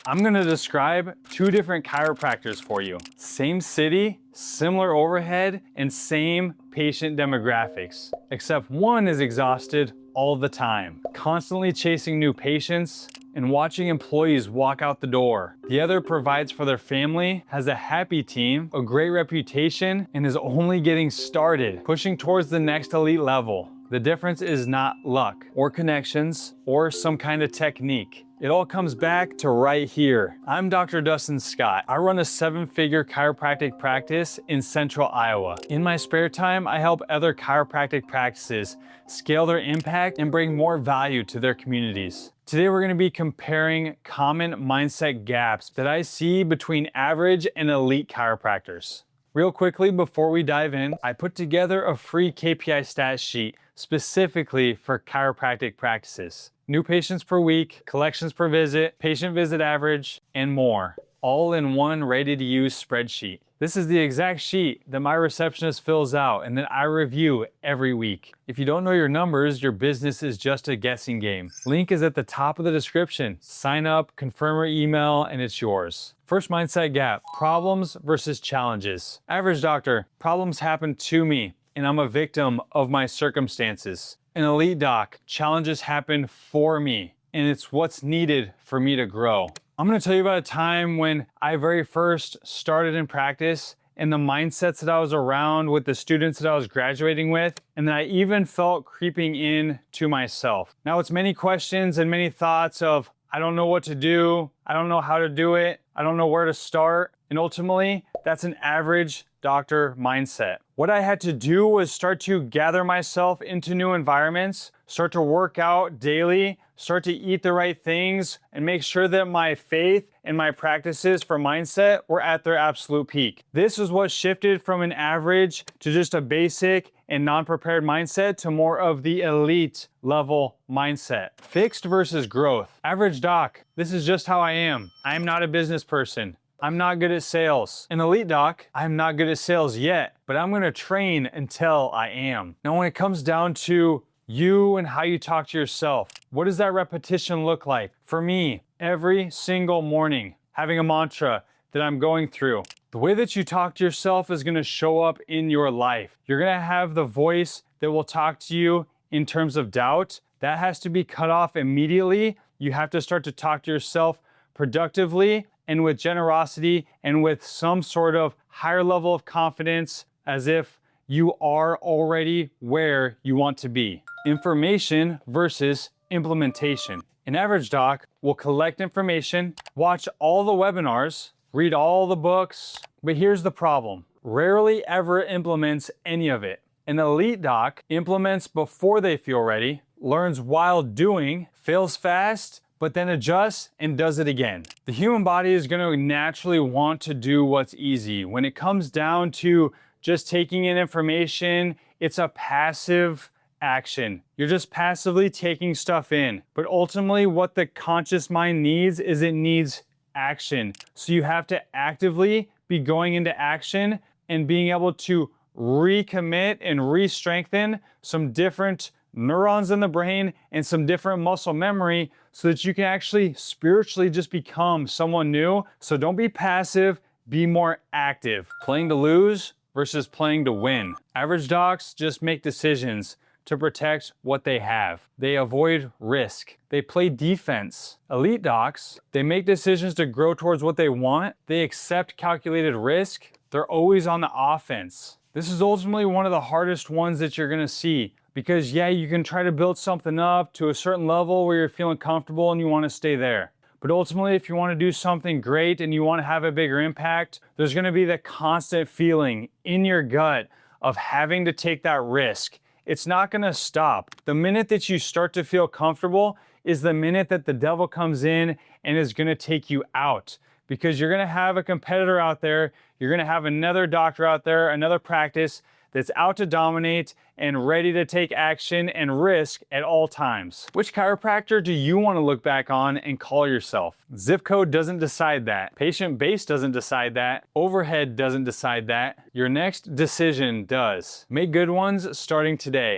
I'm gonna describe two different chiropractors for you. Same city, similar overhead, and same patient demographics. Except one is exhausted all the time, constantly chasing new patients and watching employees walk out the door. The other provides for their family, has a happy team, a great reputation, and is only getting started, pushing towards the next elite level. The difference is not luck or connections or some kind of technique. It all comes back to right here. I'm Dr. Dustin Scott. I run a 7-figure chiropractic practice in central Iowa. In my spare time, I help other chiropractic practices scale their impact and bring more value to their communities. Today, we're gonna be comparing common mindset gaps that I see between average and elite chiropractors. Real quickly, before we dive in, I put together a free KPI stat sheet specifically for chiropractic practices. New patients per week, collections per visit, patient visit average, and more, all in one ready-to-use spreadsheet. This is the exact sheet that my receptionist fills out and that I review every week. If you don't know your numbers, your business is just a guessing game. Link is at the top of the description. Sign up, confirm your email, and it's yours. First mindset gap, problems versus challenges. Average doctor, problems happen to me, and I'm a victim of my circumstances. An elite doc, challenges happen for me, and it's what's needed for me to grow. I'm gonna tell you about a time when I very first started in practice and the mindsets that I was around with the students that I was graduating with, and that I even felt creeping in to myself. Now it's many questions and many thoughts of, I don't know what to do, I don't know how to do it, I don't know where to start, and ultimately, that's an average doctor mindset. What I had to do was start to gather myself into new environments, start to work out daily, start to eat the right things, and make sure that my faith and my practices for mindset were at their absolute peak. This is what shifted from an average to just a basic and non-prepared mindset to more of the elite level mindset. Fixed versus growth. Average doc, this is just how I am. I am not a business person. I'm not good at sales. An elite doc, I'm not good at sales yet, but I'm gonna train until I am. Now, when it comes down to you and how you talk to yourself, what does that repetition look like? For me, every single morning, having a mantra that I'm going through. The way that you talk to yourself is gonna show up in your life. You're gonna have the voice that will talk to you in terms of doubt. That has to be cut off immediately. You have to start to talk to yourself productively and with generosity and with some sort of higher level of confidence, as if you are already where you want to be. Information versus implementation. An average doc will collect information, watch all the webinars, read all the books, but here's the problem. Rarely ever implements any of it. An elite doc implements before they feel ready, learns while doing, fails fast, but then adjusts and does it again. The human body is gonna naturally want to do what's easy. When it comes down to just taking in information, it's a passive action. You're just passively taking stuff in. But ultimately, what the conscious mind needs is it needs action. So you have to actively be going into action and being able to recommit and re-strengthen some different neurons in the brain and some different muscle memory so that you can actually spiritually just become someone new. So don't be passive, be more active. Playing to lose versus playing to win. Average docs just make decisions to protect what they have. They avoid risk. They play defense. Elite docs, they make decisions to grow towards what they want. They accept calculated risk. They're always on the offense. This is ultimately one of the hardest ones that you're gonna see. Because yeah, you can try to build something up to a certain level where you're feeling comfortable and you want to stay there. But ultimately, if you want to do something great and you want to have a bigger impact, there's going to be the constant feeling in your gut of having to take that risk. It's not going to stop. The minute that you start to feel comfortable is the minute that the devil comes in and is going to take you out. Because you're going to have a competitor out there, you're going to have another doctor out there, another practice that's out to dominate and ready to take action and risk at all times. Which chiropractor do you want to look back on and call yourself? Zip code doesn't decide that. Patient base doesn't decide that. Overhead doesn't decide that. Your next decision does. Make good ones starting today.